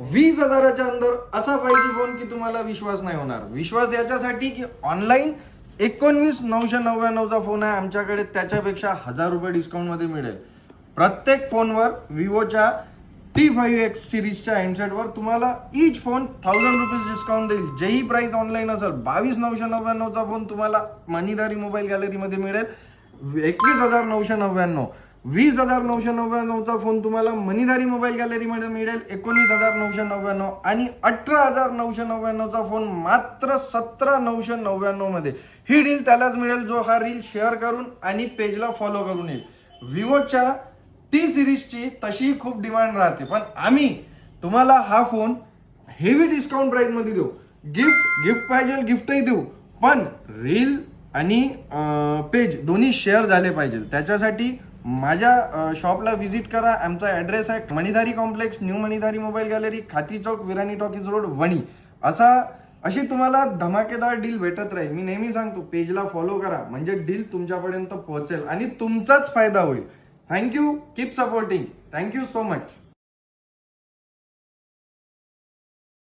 20,000च्या अंदर असा 5G phone की तुम्हाला विश्वास नाही होणार. विश्वास याच्यासाठी की ऑनलाईन 19,999चा फोन आहे आमच्याकडे, त्याच्यापेक्षा 1,000 रुपये डिस्काउंटमध्ये मिळेल. प्रत्येक फोनवर विवोच्या T5X सिरीजच्या हँडसेटवर तुम्हाला इच फोन 1,000 रुपीज डिस्काउंट देईल. जेही प्राइस ऑनलाईन असेल 22,999चा फोन तुम्हाला मनीदारी मोबाईल गॅलरीमध्ये मिळेल 21,999. 20,999चा फोन तुम्हाला मनीदारी मोबाईल गॅलरीमध्ये मिळेल 19,999 आणि 18,999चा फोन मात्र 17,999 मध्ये. ही डील त्यालाच मिळेल जो हा रील शेअर करून आणि पेजला फॉलो करून येईल. विवोच्या टी सिरीजची तशी खूप डिमांड राहते, पण आम्ही तुम्हाला हा फोन हेवी डिस्काउंट प्राइस मध्ये देऊ. गिफ्ट पाहिजे गिफ्टही देऊ, पण रील आणि पेज दोन्ही शेअर झाले पाहिजे. त्याच्यासाठी माझ्या शॉपला व्हिजिट करा. आमचा ॲड्रेस आहे Manidhari complex, new Manidhari mobile gallery, खाती चौक, विरानी टॉकीज रोड, वणी. अशी तुम्हाला धमाकेदार डील भेटत राहील. मी नेहमी सांगतो पेजला फॉलो करा, म्हणजे डील तुमच्यापर्यंत पोहोचेल आणि तुमचाच फायदा होईल. Thank you, keep supporting. Thank you so much.